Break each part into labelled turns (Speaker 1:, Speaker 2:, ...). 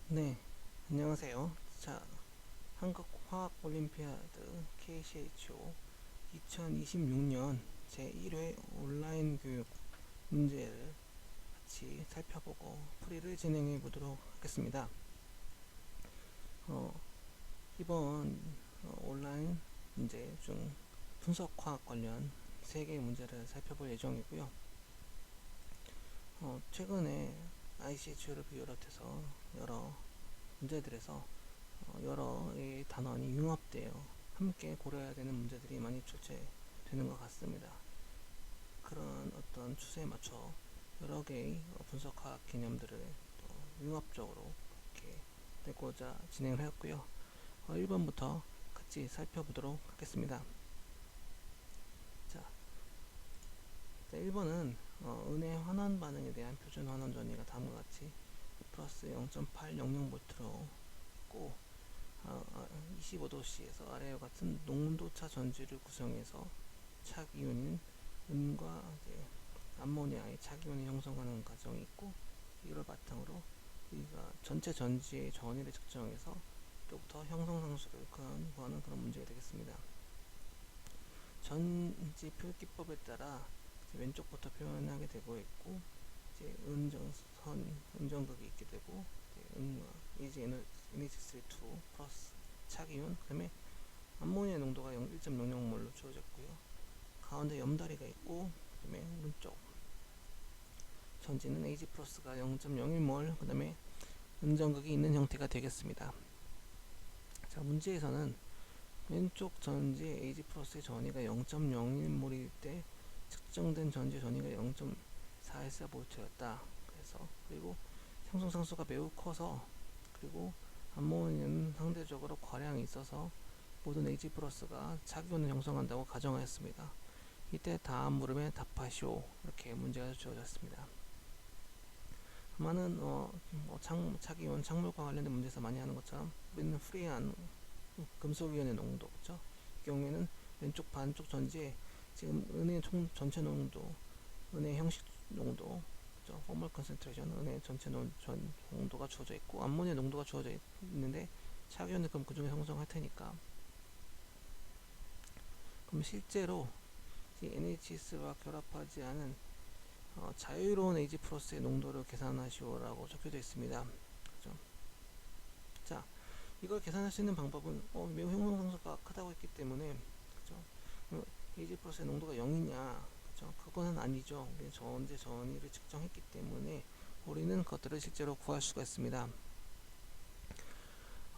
Speaker 1: 네, 안녕하세요. 자, 한국화학올림피아드 KCHO 2026년 제1회 온라인 교육 문제를 같이 살펴보고 풀이를 진행해 보도록 하겠습니다. 어, 이번 온라인 문제 중 분석화학 관련 3개의 문제를 살펴볼 예정이고요. 최근에 ICHO를 비롯해서 여러 문제들에서 여러 단원이 융합되어 함께 고려해야 되는 문제들이 많이 출제되는 것 같습니다. 그런 어떤 추세에 맞춰 여러 개의 분석학 개념들을 또 융합적으로 이렇게 내고자 진행을 하였고요. 1번부터 같이 살펴보도록 하겠습니다. 자, 1번은 은의 환원 반응에 대한 표준 환원 전위가 다음과 같이 플러스 0.800V로 있고 25도씨에서 아래와 같은 농도차 전지를 구성해서 착이온인 은과 암모니아의 착이온이 형성하는 과정이 있고, 이걸 바탕으로 우리가 전체 전지의 전위를 측정해서 또부터 형성상수를 구하는 그런 문제가 되겠습니다. 전지 표기법에 따라 왼쪽부터 표현하게 되고 있고, 이제 은정극이 있게 되고, 은과 NH3 2 플러스 착이온, 그 다음에 암모니아 농도가 1.00몰로 주어졌고요. 가운데 염다리가 있고, 그 다음에 오른쪽 전지는 AG 플러스가 0.01몰, 그 다음에 은정극이 있는 형태가 되겠습니다. 자, 문제에서는 왼쪽 전지 AG 플러스의 전위가 0.01몰일 때 측정된 전지 전위가 0.414V였다. 그리고 형성상수가 매우 커서, 그리고 암모니아는 상대적으로 과량이 있어서 모든 H 플러스가 착이온을 형성한다고 가정하였습니다. 이때 다음 물음에 답하시오, 이렇게 문제가 주어졌습니다. 아마는 착이온 착물과 관련된 문제에서 많이 하는 것처럼 우리는 프리한 금속이온의 농도, 그렇죠? 이 경우에는 왼쪽 반쪽 전지에 지금 은의 전체 농도, 은의 형식 농도, 포멀 컨센트레이션, 은의 전체 농도가 주어져 있고 암모니아 농도가 주어져 있는데 착이온을 그럼 그 중에 형성할 테니까, 그럼 실제로 NHS와 결합하지 않은 자유로운 H 플러스의 농도를 계산하시오라고 적혀져 있습니다. 그죠? 자, 이걸 계산할 수 있는 방법은 매우 형성상수가 크다고 했기 때문에, 그죠? H 플러스의 농도가 0이냐? 그죠? 그거는 아니죠. 우리는 전제 전위를 측정했기 때문에 우리는 그것들을 실제로 구할 수가 있습니다.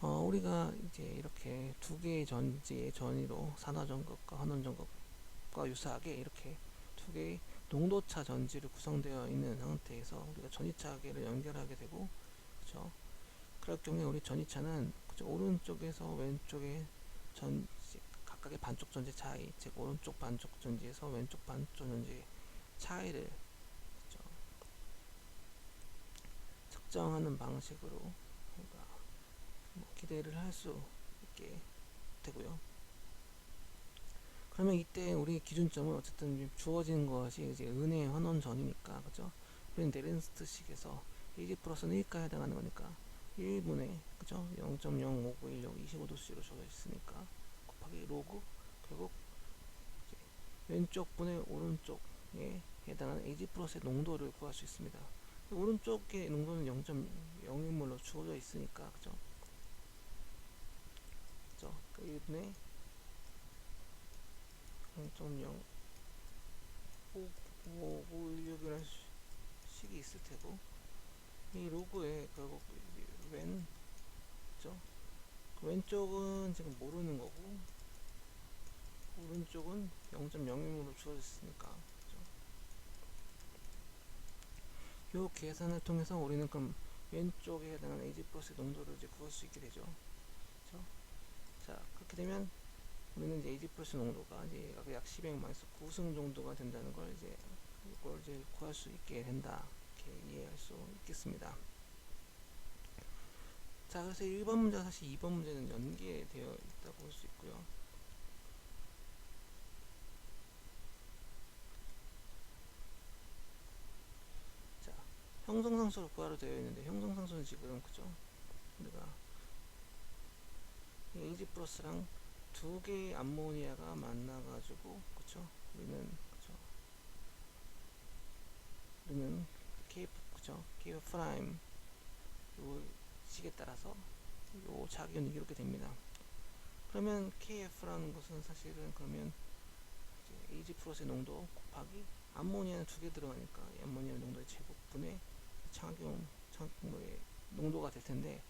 Speaker 1: 우리가 이제 이렇게 두 개의 전지의 전위로 산화전극과 환원전극과 유사하게 이렇게 두 개의 농도차 전지를 구성되어 있는 상태에서 우리가 전이차계를 연결하게 되고, 그렇죠? 그럴 경우에 우리 전이차는, 그렇죠? 오른쪽에서 왼쪽의 각각의 반쪽 전지 차이, 즉 오른쪽 반쪽 전지에서 왼쪽 반쪽 전지 차이를, 그렇죠? 측정하는 방식으로 우리가 기대를 할 수 있게 되고요. 그러면 이때 우리 기준점은 어쨌든 주어진 것이 이제 은의 환원전이니까, 그죠? 우리는 네른스트식에서 1 플러스는 1가 해당하는 거니까 1분의, 그죠? 0.05916 25도씨로 주어져 있으니까 곱하기 로그, 결국 왼쪽 분의 오른쪽에 해당하는 AG 플러스의 농도를 구할 수 있습니다. 오른쪽의 농도는 0.01몰로 주어져 있으니까, 그죠? 그죠? 1분의 0.0516이라는 식이 있을 테고, 이 로그에 결국 그죠? 왼쪽은 지금 모르는 거고 오른쪽은 0.01으로 주어졌으니까, 그죠? 이 계산을 통해서 우리는 그럼 왼쪽에 해당하는 AG 플러스 농도를 이제 구할 수 있게 되죠. 그죠? 자, 그렇게 되면 우리는 이제 AG 플러스 농도가 이제 약 10행-9승 정도가 된다는 걸 이걸 이제 구할 수 있게 된다, 이렇게 이해할 수 있겠습니다. 자, 그래서 1번 문제와 사실 2번 문제는 연계되어 있다고 볼 수 있고요. 자, 형성상수를 구하러 되어 있는데 형성상수는 지금, 그죠? 우리가 Ag 플러스랑 두 개의 암모니아가 만나가지고, 그쵸? 우리는 K, 그쵸? K 프라임 요 식에 따라서 요 작용이 이렇게 됩니다. 그러면 KF라는 것은 사실은 그러면 Ag 플러스의 농도 곱하기 암모니아는 두 개 들어가니까 암모니아 농도의 제곱분의 착용의 농도가 될 텐데,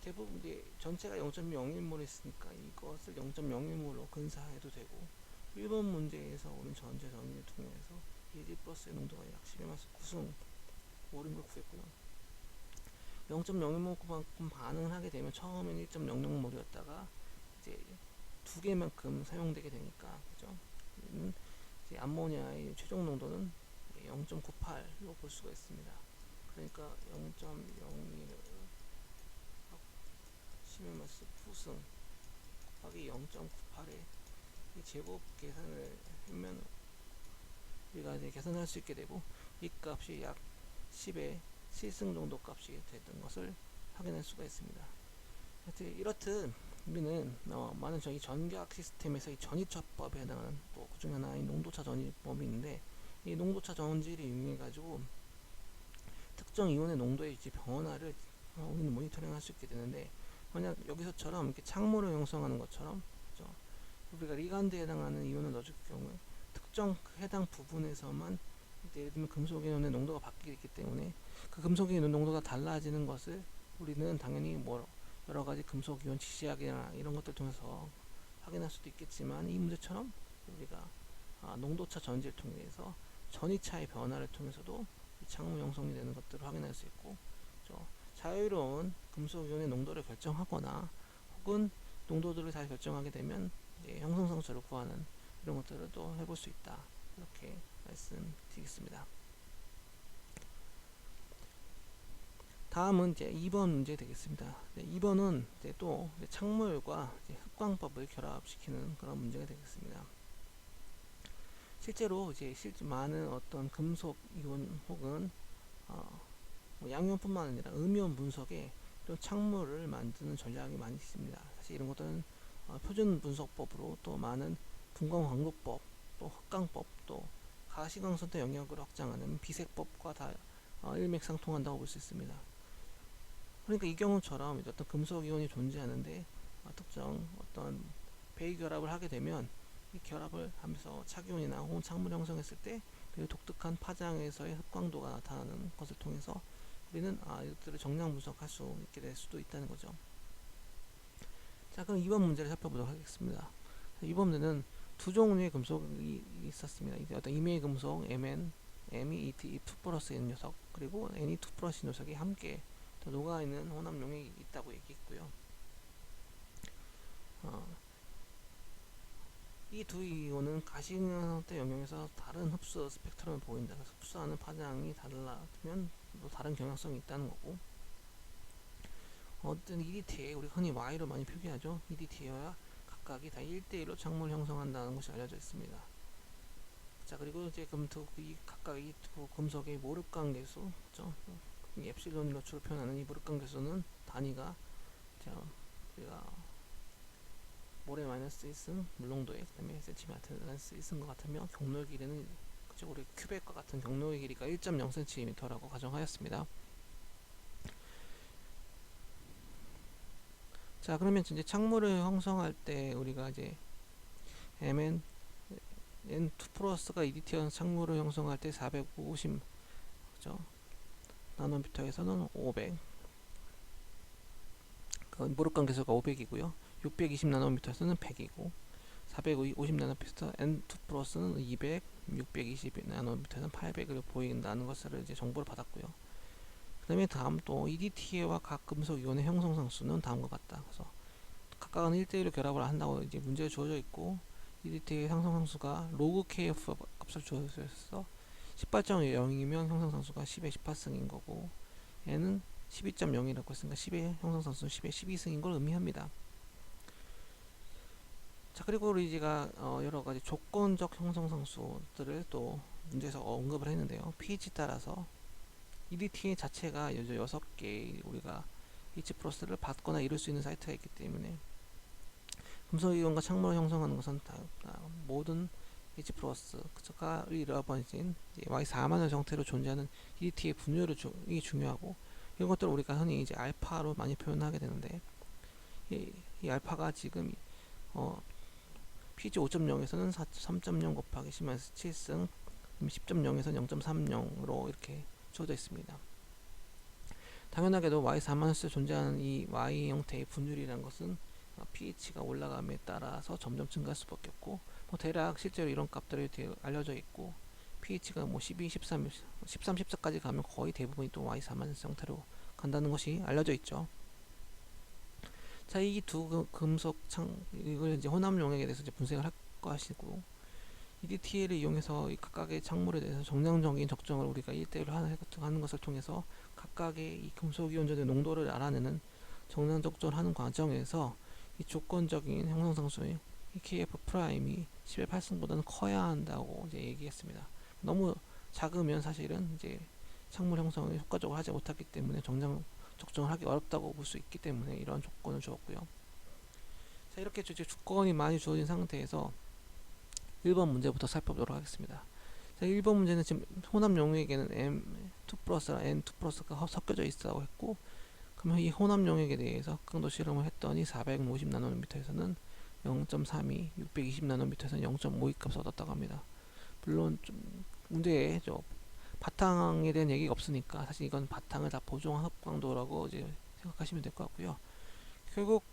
Speaker 1: 대부분 이제 전체가 0.01몰 있으니까 이것을 0.01몰로 근사해도 되고, 1번 문제에서 오는 전체 전위를 통해서 Ag 플러스의 농도가 약 10의 마스 9승 모른 걸 구했고요. 0.01몰만큼 반응을 하게 되면 처음엔 1.00몰이었다가 이제 두 개만큼 사용되게 되니까, 그죠? 이제 암모니아의 최종 농도는 0.98로 볼 수가 있습니다. 그러니까 0.01을 10의 마스 9승 곱하기 0.98의 제곱 계산을 하면 우리가 이제 계산할 수 있게 되고, 이 값이 약 10의 7승 정도 값이 됐던 것을 확인할 수가 있습니다. 하여튼 이렇듯 우리는 많은 저희 전기학 시스템에서 이 전이차법에 해당하는 또 그 중 하나인 농도차 전이법이 있는데, 이 농도차 전지를 이용해 가지고 특정 이온의 농도의 변화를 우리는 모니터링할 수 있게 되는데, 만약 여기서처럼 이렇게 창물을 형성하는 것처럼, 그렇죠? 우리가 리간드에 해당하는 이온을 넣어줄 경우에 특정 해당 부분에서만 예를 들면 금속 이온의 농도가 바뀌기 때문에 그 금속 이온 농도가 달라지는 것을 우리는 당연히 여러 가지 금속 이온 지시학이나 이런 것들 통해서 확인할 수도 있겠지만, 이 문제처럼 우리가 농도차 전지를 통해서 전이차의 변화를 통해서도 이 창문 형성이 되는 것들을 확인할 수 있고, 자유로운 금속 이온의 농도를 결정하거나 혹은 농도들을 잘 결정하게 되면 형성상수를 구하는 이런 것들을 또 해볼 수 있다, 이렇게 말씀드리겠습니다. 다음은 이제 2번 문제 되겠습니다. 2번은 이제 또 창물과 흡광법을 결합시키는 그런 문제가 되겠습니다. 실제로 많은 어떤 금속 이온 혹은 양이온뿐만 아니라 음이온 분석에 이런 창물을 만드는 전략이 많이 있습니다. 사실 이런 것들은 표준 분석법으로 또 많은 분광 광도법, 또 흑광법, 또 가시광선대 영역을 확장하는 비색법과 다 일맥상통한다고 볼 수 있습니다. 그러니까 이 경우처럼 어떤 금속 이온이 존재하는데 특정 어떤 배기 결합을 하게 되면 이 결합을 하면서 착이온이나 혹은 창물을 형성했을 때 그 독특한 파장에서의 흑광도가 나타나는 것을 통해서 우리는 이것들을 정량 분석할 수 있게 될 수도 있다는 거죠. 자, 그럼 2번 문제를 살펴보도록 하겠습니다. 2번 문제는 두 종류의 금속이 있었습니다. 이제 어떤 임의 금속 Mn, M이 E2 플러스의 녀석, 그리고 N이 2 플러스 녀석이 함께 녹아있는 혼합용이 있다고 얘기했고요. 이 두 이온은 가시광선대 영역에서 다른 흡수 스펙트럼을 보인다. 그래서 흡수하는 파장이 달라면 또 다른 경향성이 있다는 거고, 어떤 EDTA, 우리가 흔히 Y로 많이 표기하죠. EDTA와 각각이 다 1대1로 창물을 형성한다는 것이 알려져 있습니다. 자, 그리고 이제 각각 이 두 금속의 모르간 개수, 그렇죠? 이 엡실론으로 주로 표현하는 이 모르간 개수는 단위가 우리가 모래 마이너스 1승 물농도에, 그 다음에 센티미터 마이너스 1승과 같으며 경로의 길이는 그쵸, 우리 큐백과 같은 경로의 길이가 1.0cm라고 가정하였습니다. 자, 그러면 이제 창물을 형성할 때 우리가 이제 Mn N2 플러스가 EDT형 창물을 형성할 때 450, 그죠? 나노미터에서는 500, 그 모르간 개수가 500이고요. 620 나노미터에서는 100이고, 450 나노미터 N2 플러스는 200, 620 나노미터에서는 800으로 보인다는 것을 이제 정보를 받았고요. 그 다음에 다음 또 EDTA와 각 금속 이온의 형성 상수는 다음과 같다. 그래서 각각은 1대1로 결합을 한다고 이제 문제가 주어져 있고, EDTA 형성 상수가 로그 KF 값을 주어져 있어서 18.0이면 형성 상수가 10의 18승인 거고, N은 12.0이라고 했으니까 10의 형성 상수는 10의 12승인 걸 의미합니다. 자, 그리고 우리가 여러 가지 조건적 형성 상수들을 또 문제에서 언급을 했는데요. pH 따라서 EDTA 자체가 6개 우리가 H 플러스를 받거나 이룰 수 있는 사이트가 있기 때문에 금속이온과 창물을 형성하는 것은 모든 H 플러스가 이러버진 Y4만의 형태로 존재하는 EDT의 분율이 중요하고, 이런 것들을 우리가 흔히 이제 알파로 많이 표현하게 되는데, 이 알파가 지금 PG 5.0에서는 3.0 곱하기 10-7승, 10.0에서는 0.30으로 이렇게 주어져 있습니다. 당연하게도 Y4만원스에 존재하는 이 Y 형태의 분율이라는 것은 pH가 올라감에 따라서 점점 증가할 수밖에 없고, 대략 실제로 이런 값들이 알려져 있고, pH가 12, 13, 14까지 가면 거의 대부분이 또 Y4만원스 형태로 간다는 것이 알려져 있죠. 자, 이 두 금속 이걸 이제 혼합 용액에 대해서 이제 분석을 할 것이고, EDTL을 이용해서 이 각각의 창물에 대해서 정량적인 적정을 우리가 1대1로 하는 것을 통해서 각각의 이 금속이온전의 농도를 알아내는 정량 적정을 하는 과정에서 이 조건적인 형성상수의 이 KF 프라임이 10의 8승보다는 커야 한다고 이제 얘기했습니다. 너무 작으면 사실은 이제 창물 형성을 효과적으로 하지 못하기 때문에 정량 적정을 하기 어렵다고 볼 수 있기 때문에 이런 조건을 주었고요. 자, 이렇게 이제 조건이 많이 주어진 상태에서 1번 문제부터 살펴보도록 하겠습니다. 자, 1번 문제는 지금 혼합 용액에는 M2 플러스랑 N2 플러스가 섞여져 있다고 했고, 그러면 이 혼합 용액에 대해서 강도 실험을 했더니 450 나노미터에서는 0.32, 620 나노미터에서는 0.52 값을 얻었다고 합니다. 물론 좀 문제에 바탕에 대한 얘기가 없으니까 사실 이건 바탕을 다 보정한 합광도라고 이제 생각하시면 될 것 같고요. 결국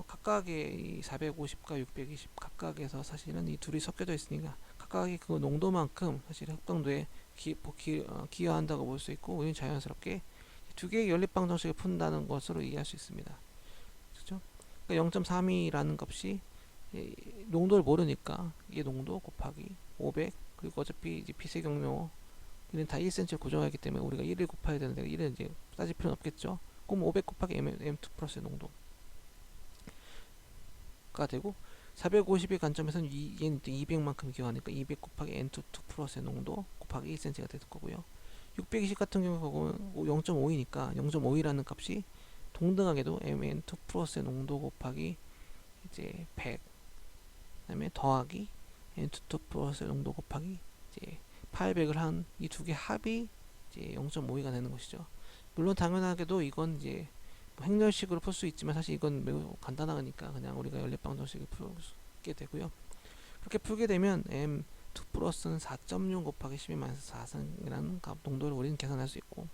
Speaker 1: 각각의 이 450과 620 각각에서 사실은 이 둘이 섞여져 있으니까 각각의 그 농도만큼 사실 합광도에 기여한다고 볼 수 있고, 우리는 자연스럽게 두 개의 연립방 정식을 푼다는 것으로 이해할 수 있습니다. 그렇죠? 그러니까 0.32라는 값이 농도를 모르니까 이게 농도 곱하기 500, 그리고 어차피 이제 빛의 경로 이는 다 1cm를 고정하기 때문에 우리가 1을 곱해야 되는데 1은 이제 따질 필요는 없겠죠. 그럼 500 곱하기 M2 플러스의 농도가 되고, 450의 관점에서는 얘는 200만큼 기여하니까 200 곱하기 N2 플러스의 농도 곱하기 1cm가 될 거고요. 620 같은 경우는 0.5이니까 0.5이라는 값이 동등하게도 Mn2 플러스의 농도 곱하기 이제 100, 그다음에 더하기 N2 플러스의 농도 곱하기 이제 800을 한 이 두 개 합이 이제 0.52가 되는 것이죠. 물론 당연하게도 이건 이제 행렬식으로 풀 수 있지만 사실 이건 매우 간단하니까 그냥 우리가 연립방정식을 풀게 되고요. 그렇게 풀게 되면 M2 플러스는 4.6 곱하기 10-4승이라는 값 농도를 우리는 계산할 수 있고,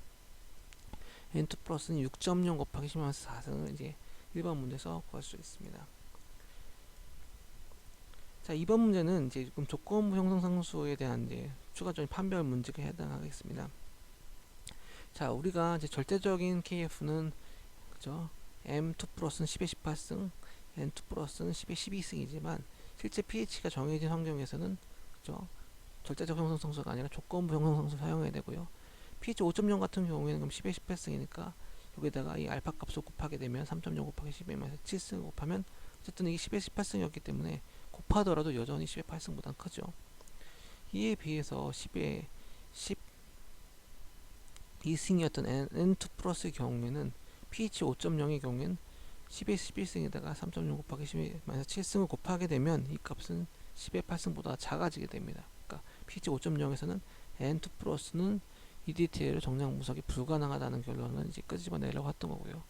Speaker 1: N2 플러스는 6.0 곱하기 10-4승을 이제 1번 문제에서 구할 수 있습니다. 자, 2번 문제는 이제 지금 조건부 형성상수에 대한 이제 추가적인 판별 문제가 해당하겠습니다. 자, 우리가 이제 절대적인 KF는 그죠? M2 플러스는 10의 18승, N2 플러스는 10의 12승이지만 실제 pH가 정해진 환경에서는 그죠? 절대적 형성상수가 아니라 조건부 형성상수를 사용해야 되고요. pH 5.0 같은 경우에는 그럼 10의 18승이니까 여기다가 이 알파 값을 곱하게 되면 3.0 곱하기 10의 7승 곱하면 어쨌든 이게 10의 18승이었기 때문에 곱하더라도 여전히 10의 8승보다 크죠. 이에 비해서 10의 12승이었던 N2 플러스의 경우에는 pH 5.0의 경우에는 10의 11승에다가 3.0 곱하기 10의 7승을 곱하게 되면 이 값은 10의 8승보다 작아지게 됩니다. 그러니까 pH 5.0에서는 N2 플러스는 EDTL을 정량 분석이 불가능하다는 결론을 이제 끄집어내려고 했던 거고요.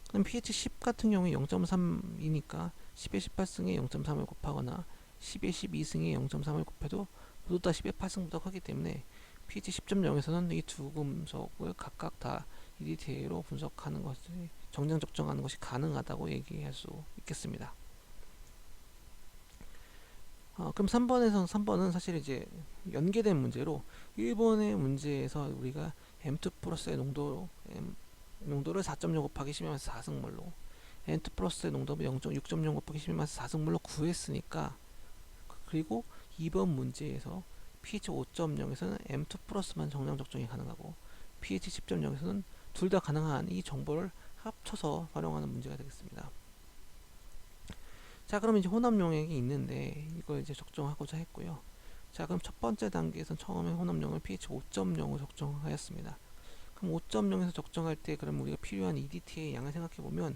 Speaker 1: 그럼 pH 10 같은 경우에 0.3이니까 10의 18승에 0.3을 곱하거나 10의 12승에 0.3을 곱해도 모두 다 10의 8승보다 크기 때문에 pH 10.0에서는 이 두 금속을 각각 다 EDTA로 분석하는 것이 정량 적정하는 것이 가능하다고 얘기할 수 있겠습니다. 그럼 3번은 사실 이제 연계된 문제로 1번의 문제에서 우리가 M2 플러스의 농도를 4.0 곱하기 10-4승물로 N2 플러스의 농도를 6.0 곱하기 10-4승물로 구했으니까, 그리고 2번 문제에서 pH 5.0에서는 M2 플러스만 정량 적정이 가능하고 pH 10.0에서는 둘 다 가능한 이 정보를 합쳐서 활용하는 문제가 되겠습니다. 자, 그럼 이제 혼합 용액이 있는데 이걸 이제 적정하고자 했고요. 자, 그럼 첫 번째 단계에서는 처음에 혼합 용액을 pH 5.0으로 적정하였습니다. 그럼 5.0에서 적정할 때 그럼 우리가 필요한 EDT의 양을 생각해 보면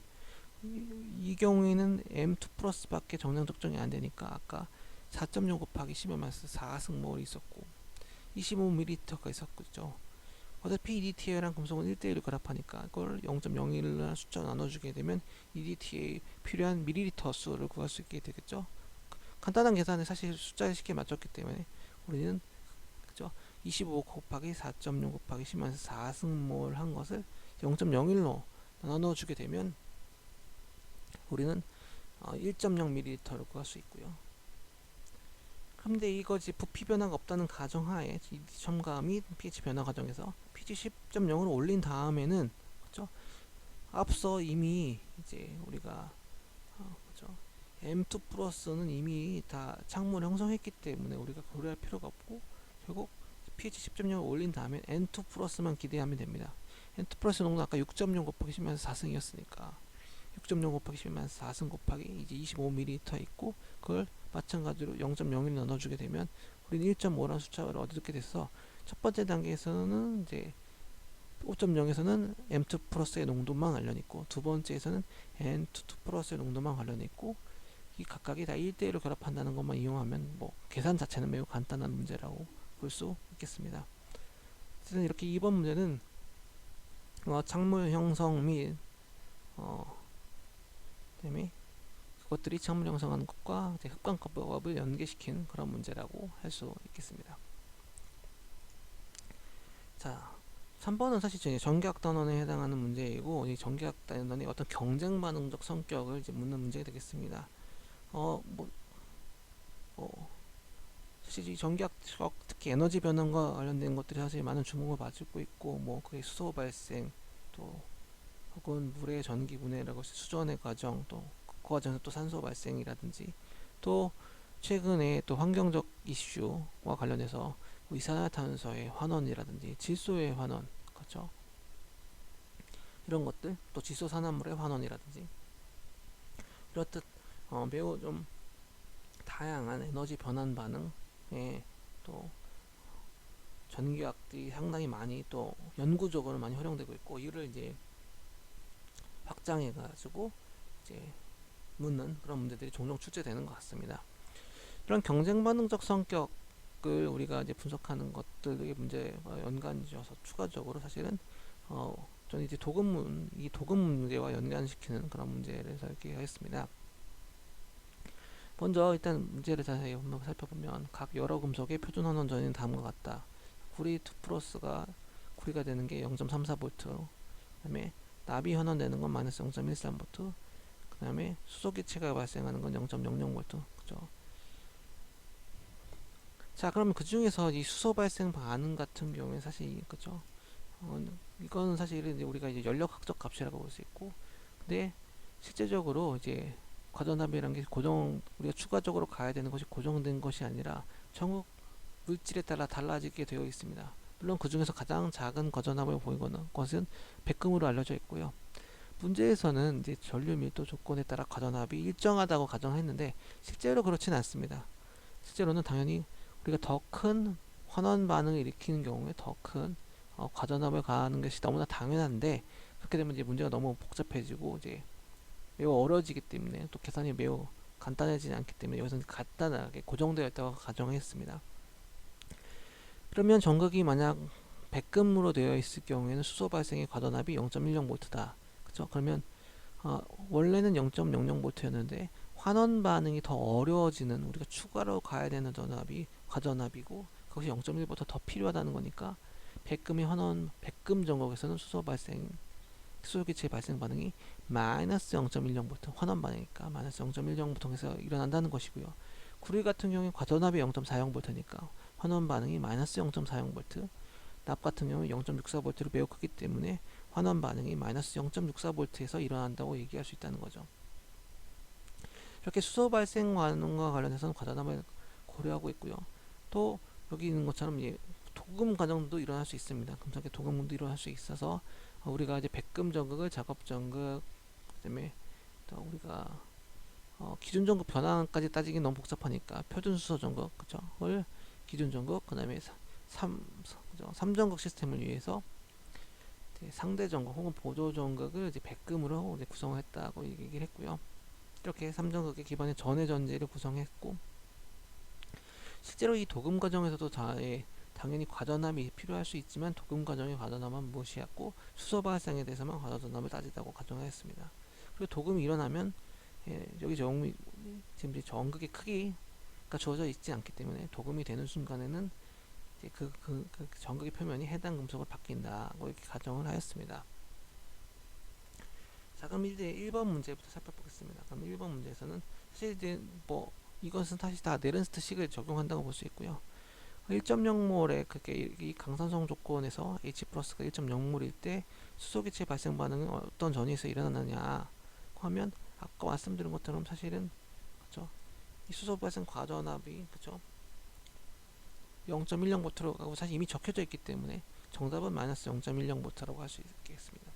Speaker 1: 이 경우에는 M2 플러스밖에 정량 적정이 안 되니까 아까 4.0 곱하기 10의 마이너스 4승모를 있었고 25ml가 있었죠. 어차피 EDTA랑 금속은 1대1로 결합하니까 그걸 0.01을 숫자 나눠주게 되면 EDTA에 필요한 밀리리터 수를 구할 수 있게 되겠죠. 간단한 계산에 사실 숫자에 쉽게 맞췄기 때문에 우리는 그죠? 25 곱하기 4.0 곱하기 10만 4승몰 한 것을 0.01로 나눠주게 되면 우리는 1.0ml를 구할 수 있고요. 그런데 이거지 부피 변화가 없다는 가정하에 첨가 및 pH 변화 과정에서 pH 10.0으로 올린 다음에는 그죠? 앞서 이미 이제 우리가 그죠? M2 플러스는 이미 다 창문을 형성했기 때문에 우리가 고려할 필요가 없고 결국 pH 10.0을 올린 다음에 N2 플러스만 기대하면 됩니다. N2 플러스 농도 아까 6.0 곱하기 10만 4승이었으니까 6.0 곱하기 10만 4승 곱하기 이제 25ml 있고 그걸 마찬가지로 0.01 나눠주게 되면 우리는 1.5라는 숫자를 얻게 돼서 첫 번째 단계에서는 이제 5.0에서는 M2 플러스의 농도만 관련 있고 두 번째에서는 N2 플러스의 농도만 관련 있고 이 각각이 다 1대1로 결합한다는 것만 이용하면 뭐 계산 자체는 매우 간단한 문제라고 볼 수 있겠습니다. 어쨌든 이렇게 2번 문제는 창문 형성 및 그다음에 그것들이 창문 형성하는 것과 흡광법을 연계시킨 그런 문제라고 할 수 있겠습니다. 자, 3번은 사실 전기학 단원에 해당하는 문제이고 이 전기학 단원의 어떤 경쟁 반응적 성격을 이제 묻는 문제가 되겠습니다. 사실 이 전기학 특히 에너지 변환과 관련된 것들이 사실 많은 주목을 받고 있고 뭐 그게 수소 발생 또 혹은 물의 전기 분해라고 해서 수전의 과정 또 그 과정에서 또 산소 발생이라든지 또 최근에 또 환경적 이슈와 관련해서 뭐 이산화탄소의 환원이라든지 질소의 환원 그렇죠? 이런 것들 또 질소 산화물의 환원이라든지 이렇듯 매우 좀 다양한 에너지 변환 반응에 또 전기학들이 상당히 많이 또 연구적으로 많이 활용되고 있고 이를 이제 확장해 가지고 이제 묻는 그런 문제들이 종종 출제되는 것 같습니다. 이런 경쟁 반응적 성격을 우리가 이제 분석하는 것들의 문제와 연관지어서 추가적으로 사실은 저는 이제 이 도금 문제와 연관시키는 그런 문제를 설계하였습니다. 먼저 일단 문제를 자세히 한번 살펴보면 각 여러 금속의 표준 환원 전위는 다음과 같다. 구리 2 플러스가 구리가 되는 게 0.34V 그 다음에 납이 환원되는 건 마이너스 0.13V 그 다음에 수소기체가 발생하는 건 0.00V 그죠? 자 그러면 그 중에서 이 수소 발생 반응 같은 경우에 사실 그죠? 이거는 사실 이제 우리가 이제 연력학적 값이라고 볼 수 있고 근데 실제적으로 이제 과전압이라는 게 우리가 추가적으로 가야 되는 것이 고정된 것이 아니라 전국 물질에 따라 달라지게 되어 있습니다. 물론 그 중에서 가장 작은 과전압을 보이는 것은 백금으로 알려져 있고요. 문제에서는 이제 전류 밀도 조건에 따라 과전압이 일정하다고 가정했는데 실제로 그렇지는 않습니다. 실제로는 당연히 우리가 더 큰 환원 반응을 일으키는 경우에 더 큰 과전압을 가하는 것이 너무나 당연한데 그렇게 되면 이제 문제가 너무 복잡해지고 이제 매우 어려워지기 때문에 또 계산이 매우 간단해지지 않기 때문에 여기서는 간단하게 고정되어 있다고 가정했습니다. 그러면 전극이 만약 백금으로 되어 있을 경우에는 수소 발생의 과전압이 0.10V다. 그쵸? 그러면 원래는 0.00V였는데 환원 반응이 더 어려워지는 우리가 추가로 가야 되는 과전압이고 그것이 0.1보다 더 필요하다는 거니까 백금 전극에서는 수소기체 발생 반응이 마이너스 0.10V 환원 반응이니까 마이너스 0.10V에서 일어난다는 것이고요. 구리 같은 경우에 과전압이 0.40V니까 환원 반응이 마이너스 0.40V 납 같은 경우는 0.64V로 매우 크기 때문에 환원 반응이 마이너스 0.64V에서 일어난다고 얘기할 수 있다는 거죠. 이렇게 수소 발생 반응과 관련해서는 과전압을 고려하고 있고요. 또 여기 있는 것처럼 이제 도금 과정도 일어날 수 있습니다. 금속의 도금도 일어날 수 있어서 우리가 이제 백금 전극을 작업 전극 그다음에 또 우리가 기준 전극 변환까지 따지기 너무 복잡하니까 표준 수소 전극 그죠?을 기준 전극 그다음에 3전극 시스템을 위해서 이제 상대 전극 혹은 보조 전극을 이제 백금으로 이제 구성했다고 얘기를 했고요. 이렇게 삼전극의 기반에 전해 전제를 구성했고, 실제로 이 도금 과정에서도 당연히 과전압이 필요할 수 있지만 도금 과정의 과전압은 무시하고 수소 발생에 대해서만 과전압을 따지다고 가정하였습니다. 그리고 도금이 일어나면 여기 지금 전극의 크기가 주어져 있지 않기 때문에 도금이 되는 순간에는 이제 그 전극의 표면이 해당 금속으로 바뀐다고 이렇게 가정을 하였습니다. 자, 그럼 이제 1번 문제부터 살펴보겠습니다. 그럼 1번 문제에서는 사실 이제 이것은 사실 다 네른스트식을 적용한다고 볼 수 있고요. 1.0몰의 그게 이 강산성 조건에서 H 플러스가 1.0몰일 때 수소기체 발생 반응은 어떤 전위에서 일어나느냐 하면 아까 말씀드린 것처럼 사실은 그죠? 이 수소 발생 과전압이 그죠? 0.10V라고 하고 사실 이미 적혀져 있기 때문에 정답은 마이너스 0.10V라고 할 수 있겠습니다.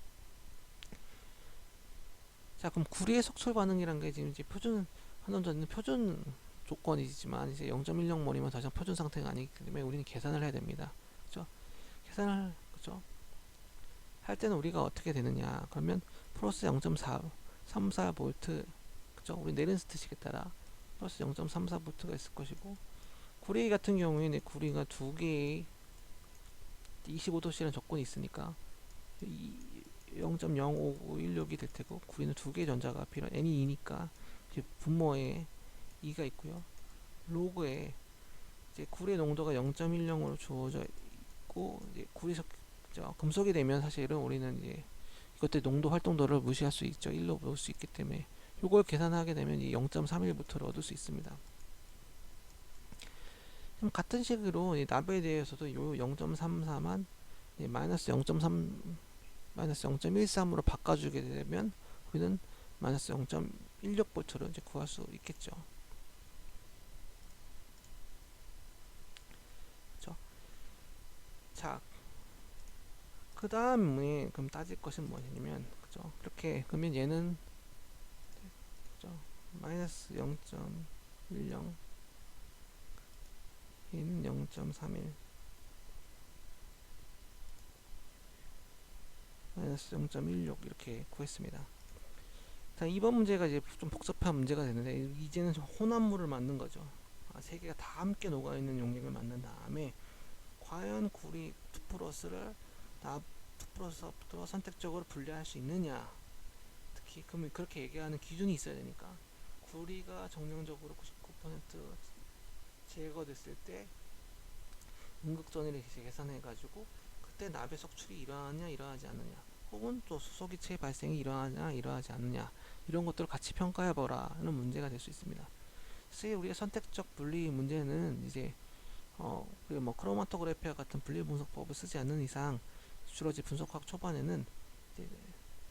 Speaker 1: 자, 그럼 구리의 속출 반응이란 게 지금 이제 표준 환원전은 표준 조건이지만 이제 0.10몰이면 더 이상 표준 상태가 아니기 때문에 우리는 계산을 해야 됩니다. 그죠? 계산을 그죠? 할 때는 우리가 어떻게 되느냐? 그러면 플러스 0.34V 그죠? 우리 네른스트식에 따라 플러스 0.34V가 있을 것이고, 구리 같은 경우에는 구리가 두 개의 25도씨라는 조건이 있으니까 0.05916이 될 테고, 구리는 두 개의 전자가 필요한 n이 2니까 분모에 2가 있고요. 로그에 이제 구리의 농도가 0.10으로 주어져 있고, 이제 금속이 되면 사실은 우리는 이제 이것들 농도 활동도를 무시할 수 있죠. 1로 볼 수 있기 때문에 이걸 계산하게 되면 0.31V를 얻을 수 있습니다. 같은 식으로 납에 대해서도 요 0.34만 마이너스 0.13으로 바꿔주게 되면 우리는 마이너스 0.16V를 이제 구할 수 있겠죠. 그렇죠? 자, 그 다음에 그럼 따질 것은 뭐냐면, 그죠? 그렇게 그러면 얘는 그죠? 마이너스 0.10, 얘는 0.31, 마이너스 0.16 이렇게 구했습니다. 자, 이번 문제가 이제 좀 복잡한 문제가 되는데, 이제는 좀 혼합물을 만든 거죠. 세 개가 다 함께 녹아있는 용액을 만든 다음에 과연 구리 2+를 납 2+로 선택적으로 분리할 수 있느냐. 특히 그러면 그렇게 얘기하는 기준이 있어야 되니까, 구리가 정량적으로 99% 제거됐을 때 음극전위를 계산해 가지고 그때 납의 석출이 일어나느냐 일어나지 않느냐, 혹은 또 수소기체의 발생이 일어나느냐 일어나지 않느냐, 이런 것들을 같이 평가해 보라는 문제가 될 수 있습니다. 사실 우리가 선택적 분리 문제는 이제 우리가 크로마토그래피와 같은 분리 분석법을 쓰지 않는 이상 주로 이제 분석학 초반에는 이제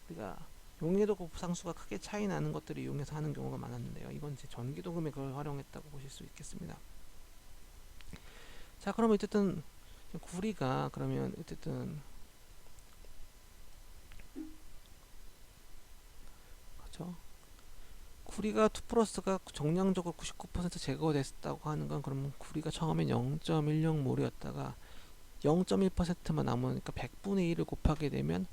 Speaker 1: 우리가 용해도 곱상수가 크게 차이 나는 것들을 이용해서 하는 경우가 많았는데요. 이건 이제 전기도금에 그걸 활용했다고 보실 수 있겠습니다. 자, 그러면 어쨌든 구리가 그러면 어쨌든 그렇죠? 구리가 2+가 정량적으로 99% 제거됐다고 하는 건, 그러면 구리가 처음엔 0.10몰이었다가 0.1%만 남으니까 100분의 1을 곱하게 되면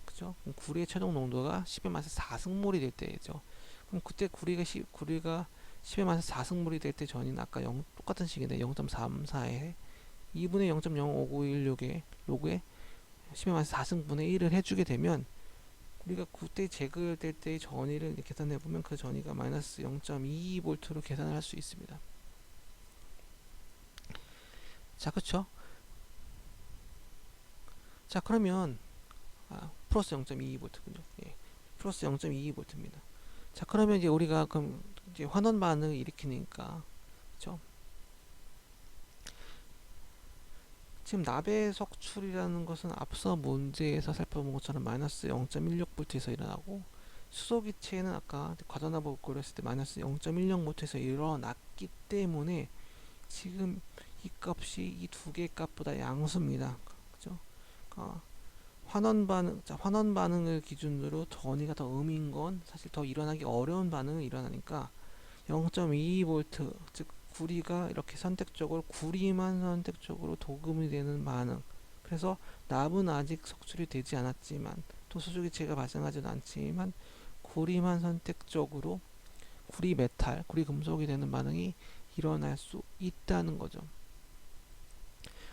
Speaker 1: 그죠? 구리의 최종 농도가 10의 마이너스 4승몰이 될 때죠. 그럼 그때 구리가 10의 마이너스 4승몰이 될 때 전인 아까 똑같은 식인데 0.34에 2분의 0.05916의 로그에 10의 마이너스 4승분의 1을 해주게 되면, 우리가 그때 제거될 때의 전위를 계산해 보면 그 전위가 마이너스 0.22V로 계산을 할 수 있습니다. 자, 그쵸? 자, 그러면 플러스 0.22V군요. 예, 플러스 0.22V입니다. 자, 그러면 이제 우리가 그럼 이제 환원 반응을 일으키니까, 그쵸? 지금 납의 석출이라는 것은 앞서 문제에서 살펴본 것처럼 마이너스 0.16V에서 일어나고, 수소기체는 아까 과전압을 고려했을 때 마이너스 0.10V에서 일어났기 때문에 지금 이 값이 이 두 개의 값보다 양수입니다. 그죠? 환원 반응을 기준으로 전위가 더 음인 건 사실 더 일어나기 어려운 반응이 일어나니까 0.22V, 즉 구리가 이렇게 구리만 선택적으로 도금이 되는 반응, 그래서 납은 아직 석출이 되지 않았지만 또 수소기체가 발생하지도 않지만 구리만 선택적으로 구리 메탈, 구리 금속이 되는 반응이 일어날 수 있다는 거죠.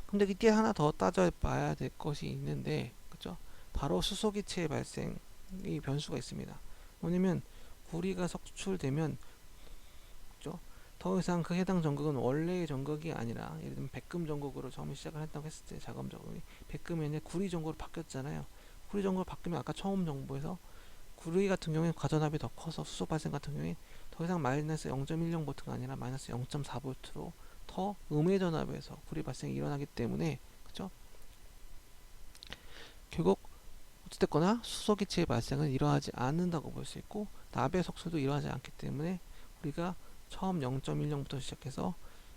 Speaker 1: 근데 이게 하나 더 따져봐야 될 것이 있는데, 그죠? 바로 수소기체의 발생이 변수가 있습니다. 뭐냐면 구리가 석출되면, 그죠? 더 이상 그 해당 전극은 원래의 전극이 아니라, 예를 들면 백금 전극으로 처음 시작을 했다고 했을 때 자금 전극이 백금이 아니라 구리 전극으로 바뀌었잖아요. 구리 전극으로 바뀌면 아까 처음 정보에서 구리 같은 경우에 과전압이 더 커서 수소 발생 같은 경우에 더 이상 마이너스 0.10V가 아니라 마이너스 0.4V로 더 음의 전압에서 구리 발생이 일어나기 때문에, 그죠? 결국 어찌됐거나 수소기체의 발생은 일어나지 않는다고 볼 수 있고 납의 석출도 일어나지 않기 때문에 우리가 처음 0.10부터 시작해서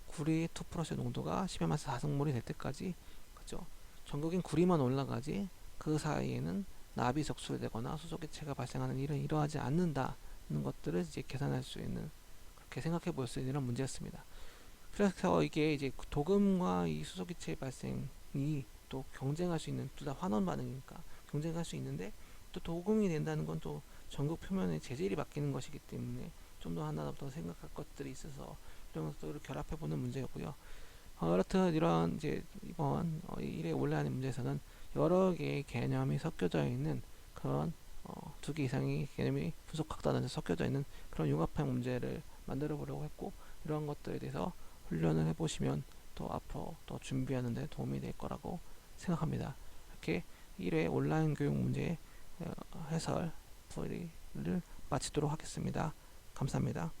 Speaker 1: 구리의 2%의 농도가 10의 마이너스 4승몰이 될 때까지, 그죠? 전극인 구리만 올라가지 그 사이에는 납이 석출되거나 수소기체가 발생하는 일은 일어나지 않는다는 것들을 이제 계산할 수 있는, 그렇게 생각해 볼 수 있는 이런 문제였습니다. 그래서 이게 이제 도금과 이 수소기체의 발생이 또 경쟁할 수 있는, 둘 다 환원 반응이니까 경쟁할 수 있는데, 또 도금이 된다는 건 또 전극 표면의 재질이 바뀌는 것이기 때문에 좀 더 하나 더 생각할 것들이 있어서 이런 것들을 결합해 보는 문제였고요. 여하튼 이런 이제 이번 1회 온라인 문제에서는 여러 개의 개념이 섞여져 있는 그런 두 개 이상의 개념이 분석학단에서 섞여져 있는 그런 융합형 문제를 만들어 보려고 했고, 이런 것들에 대해서 훈련을 해보시면 또 앞으로 더 준비하는 데 도움이 될 거라고 생각합니다. 이렇게 1회 온라인 교육 문제 해설 를 마치도록 하겠습니다. 감사합니다.